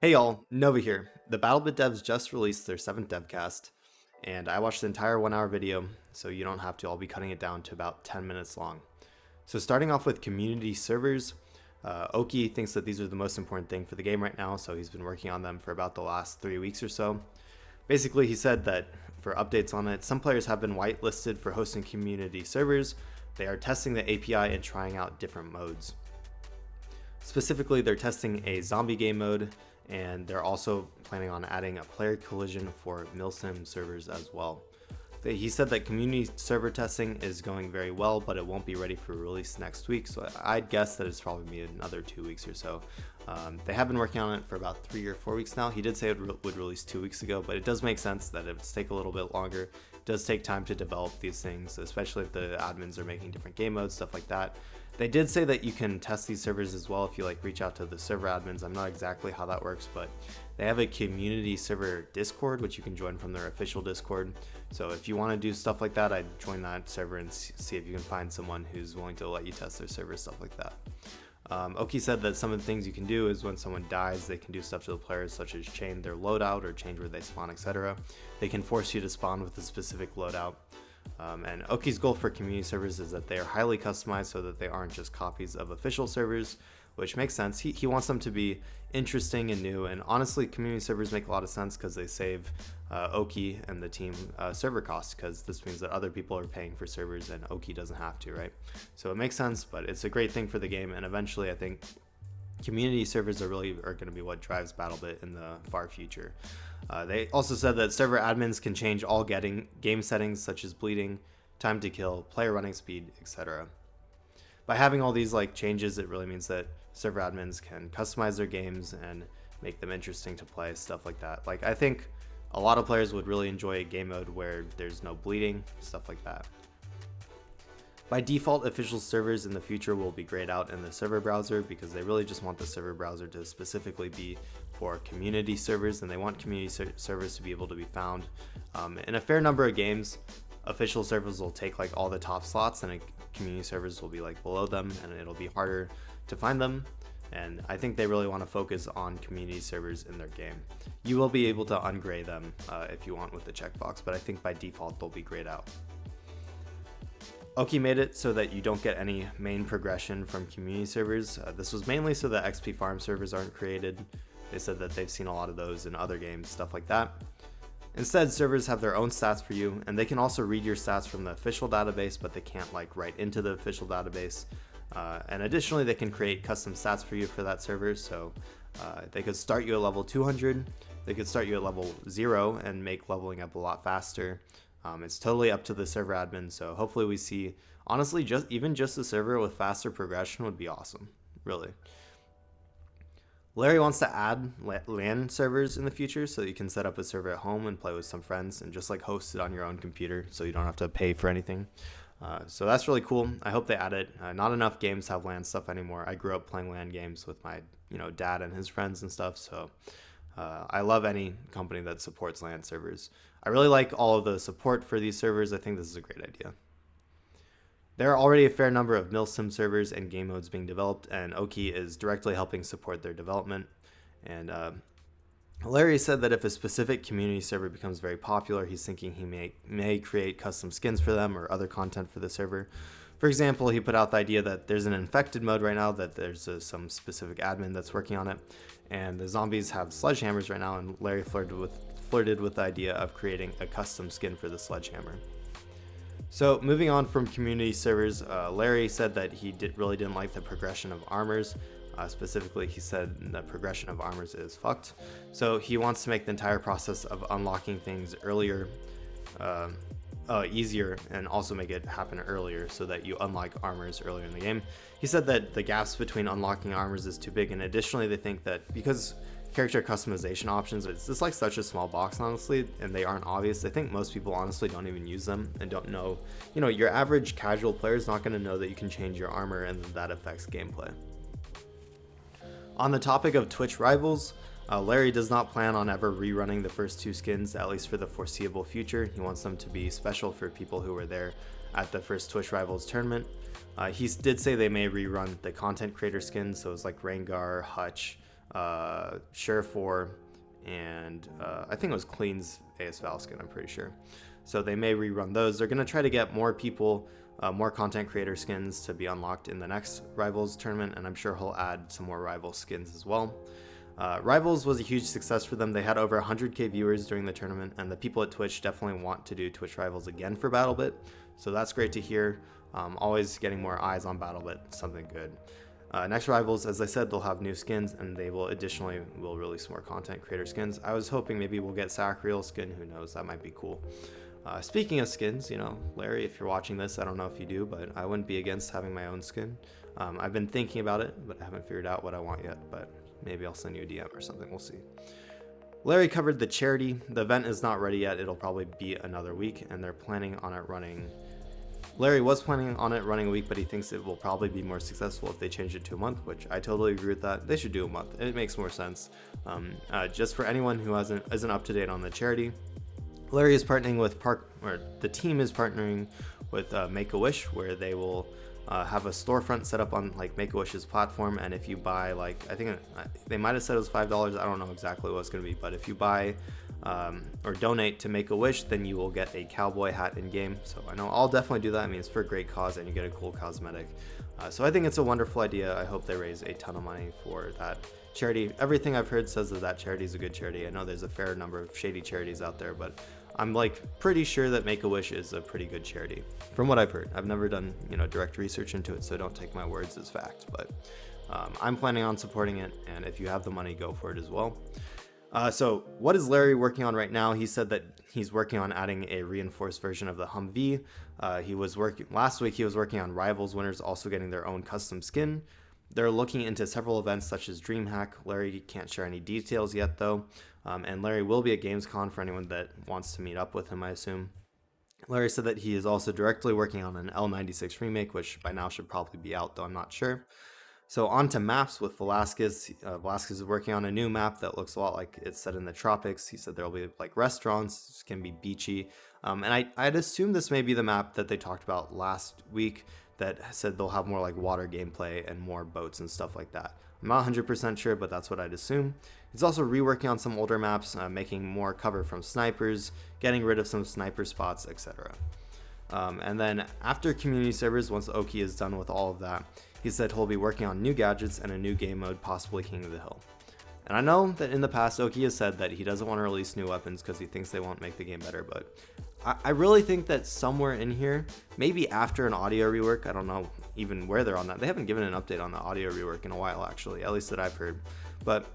Hey y'all, Nova here. The BattleBit devs just released their 7th devcast, and I watched the entire 1 hour video, so you don't have to. I'll be cutting it down to about 10 minutes long. So starting off with community servers, Oki thinks that these are the most important thing for the game right now, so he's been working on them for about the last 3 weeks or so. Basically, he said that for updates on it, some players have been whitelisted for hosting community servers. They are testing the API and trying out different modes. Specifically, they're testing a zombie game mode, and they're also planning on adding a player collision for milsim servers as well. He said that community server testing is going very well, but it won't be ready for release next week, so I'd guess that it's probably be another 2 weeks or so. They have been working on it for about 3 or 4 weeks now. He did say it would release 2 weeks ago, but it does make sense that it would take a little bit longer. It does take time to develop these things, especially if the admins are making different game modes, stuff like that. They did say that you can test these servers as well if you reach out to the server admins. I'm not exactly how that works, but they have a community server Discord, which you can join from their official Discord. So if you want to do stuff like that, I'd join that server and see if you can find someone who's willing to let you test their server, stuff like that. Oki said that some of the things you can do is when someone dies, they can do stuff to the players such as change their loadout or change where they spawn, etc. They can force you to spawn with a specific loadout. And Oki's goal for community servers is that they are highly customized so that they aren't just copies of official servers, which makes sense. He wants them to be interesting and new, and honestly community servers make a lot of sense because they save Oki and the team server costs, because this means that other people are paying for servers and Oki doesn't have to, right? So it makes sense, but it's a great thing for the game, and eventually I think community servers are going to be what drives BattleBit in the far future. They also said that server admins can change all game settings such as bleeding, time to kill, player running speed, etc. By having all these changes, it really means that server admins can customize their games and make them interesting to play, stuff like that. I think a lot of players would really enjoy a game mode where there's no bleeding, stuff like that. By default, official servers in the future will be grayed out in the server browser because they really just want the server browser to specifically be for community servers, and they want community servers to be able to be found. In a fair number of games, official servers will take all the top slots, and community servers will be below them, and it'll be harder to find them. And I think they really want to focus on community servers in their game. You will be able to ungray them if you want with the checkbox, but I think by default they'll be grayed out. Oki made it so that you don't get any main progression from community servers. This was mainly so that XP farm servers aren't created. They said that they've seen a lot of those in other games, stuff like that. Instead, servers have their own stats for you, and they can also read your stats from the official database, but they can't write into the official database. And additionally, they can create custom stats for you for that server. So they could start you at level 200, they could start you at level 0 and make leveling up a lot faster. It's totally up to the server admin, so hopefully we see, honestly, even just a server with faster progression would be awesome, really. Larry wants to add LAN servers in the future so you can set up a server at home and play with some friends and just host it on your own computer so you don't have to pay for anything. So that's really cool. I hope they add it. Not enough games have LAN stuff anymore. I grew up playing LAN games with my dad and his friends and stuff, so I love any company that supports LAN servers. I really like all of the support for these servers. I think this is a great idea. There are already a fair number of milsim servers and game modes being developed, and Oki is directly helping support their development. And Larry said that if a specific community server becomes very popular, he's thinking he may create custom skins for them or other content for the server. For example, he put out the idea that there's an infected mode right now, that there's some specific admin that's working on it, and the zombies have sledgehammers right now, and Larry flirted with the idea of creating a custom skin for the sledgehammer. So moving on from community servers, Larry said that he really didn't like the progression of armors. Specifically, he said the progression of armors is fucked. So he wants to make the entire process of unlocking things earlier, easier, and also make it happen earlier so that you unlock armors earlier in the game. He said that the gaps between unlocking armors is too big, and additionally they think that because character customization options, it's just such a small box, honestly, and they aren't obvious. They think most people honestly don't even use them and don't know, your average casual player is not going to know that you can change your armor and that affects gameplay. On the topic of Twitch rivals, Larry does not plan on ever rerunning the first 2 skins, at least for the foreseeable future. He wants them to be special for people who were there at the first Twitch Rivals tournament. He did say they may rerun the content creator skins, so it's Rengar, Hutch, Sure4, and I think it was Clean's AS Val skin, I'm pretty sure. So they may rerun those. They're going to try to get more people, more content creator skins to be unlocked in the next Rivals tournament, and I'm sure he'll add some more Rivals skins as well. Rivals was a huge success for them. They had over 100k viewers during the tournament, and the people at Twitch definitely want to do Twitch Rivals again for BattleBit, so that's great to hear. Always getting more eyes on BattleBit, something good. Next Rivals, as I said, they'll have new skins, and they will additionally release more content creator skins. I was hoping maybe we'll get Sacriel skin, who knows, that might be cool. Speaking of skins, you know, Larry, if you're watching this, I don't know if you do, but I wouldn't be against having my own skin. I've been thinking about it, but I haven't figured out what I want yet, but maybe I'll send you a DM or something, we'll see. Larry covered the charity. The event is not ready yet. It'll probably be another week, and they're planning on it running. Larry was planning on it running a week, but he thinks it will probably be more successful if they change it to a month, which I totally agree with that. They should do a month. It makes more sense. Just for anyone who isn't up to date on the charity, Larry is partnering with the team is partnering with Make-A-Wish, where they will have a storefront set up on like Make-A-Wish's platform, and if you buy, like, I think they might have said it was $5, I don't know exactly what it's going to be, but if you buy or donate to Make-A-Wish, then you will get a cowboy hat in game. So I know I'll definitely do that. I mean, it's for a great cause, and you get a cool cosmetic. So I think it's a wonderful idea. I hope they raise a ton of money for that charity. Everything I've heard says that charity is a good charity. I know there's a fair number of shady charities out there, but I'm like pretty sure that Make-A-Wish is a pretty good charity from what I've heard. I've never done, you know, direct research into it, so don't take my words as fact, but I'm planning on supporting it, and if you have the money, go for it as well. So what is Larry working on right now? He said that he's working on adding a reinforced version of the Humvee. Last week he was working on Rivals winners also getting their own custom skin. They're looking into several events such as DreamHack. Larry can't share any details yet though. And Larry will be at Gamescom for anyone that wants to meet up with him, I assume. Larry said that he is also directly working on an L96 remake, which by now should probably be out, though I'm not sure. So on to maps with Velasquez. Velasquez is working on a new map that looks a lot like it's set in the tropics. He said there'll be like restaurants, it can be beachy. And I'd assume this may be the map that they talked about last week that said they'll have more like water gameplay and more boats and stuff like that. I'm not 100% sure, but that's what I'd assume. He's also reworking on some older maps, making more cover from snipers, getting rid of some sniper spots, etc. And then after community servers, once Oki is done with all of that, he said he'll be working on new gadgets and a new game mode, possibly King of the Hill. And I know that in the past, Oki has said that he doesn't want to release new weapons because he thinks they won't make the game better, but I really think that somewhere in here, maybe after an audio rework, I don't know even where they're on that. They haven't given an update on the audio rework in a while, actually, at least that I've heard. But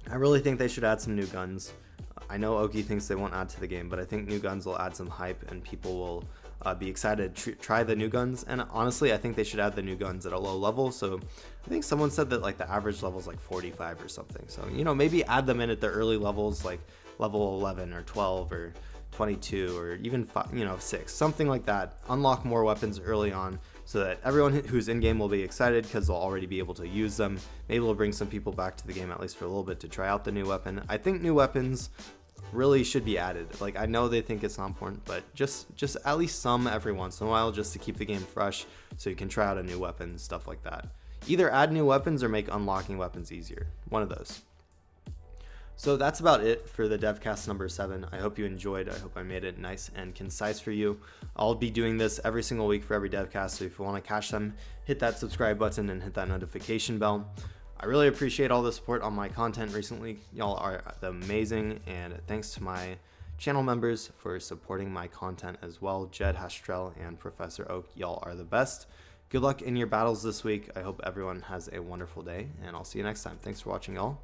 I really think they should add some new guns. I know Oki thinks they won't add to the game, but I think new guns will add some hype and people will be excited to try the new guns. And honestly, I think they should add the new guns at a low level. So I think someone said that like the average level is like 45 or something. So, you know, maybe add them in at the early levels, like level 11 or 12 or 22 or even 6, something like that. Unlock more weapons early on so that everyone who's in game will be excited because they'll already be able to use them. Maybe we'll bring some people back to the game at least for a little bit to try out the new weapon. I think new weapons really should be added. Like, I know they think it's not important, but just at least some every once in a while, just to keep the game fresh so you can try out a new weapon, stuff like that. Either add new weapons or make unlocking weapons easier. One of those. So that's about it for the Devcast number 7. I hope you enjoyed. I hope I made it nice and concise for you. I'll be doing this every single week for every Devcast, so if you want to catch them, hit that subscribe button and hit that notification bell. I really appreciate all the support on my content recently. Y'all are amazing, and thanks to my channel members for supporting my content as well. Jed, Hastrell, and Professor Oak, y'all are the best. Good luck in your battles this week. I hope everyone has a wonderful day, and I'll see you next time. Thanks for watching, y'all.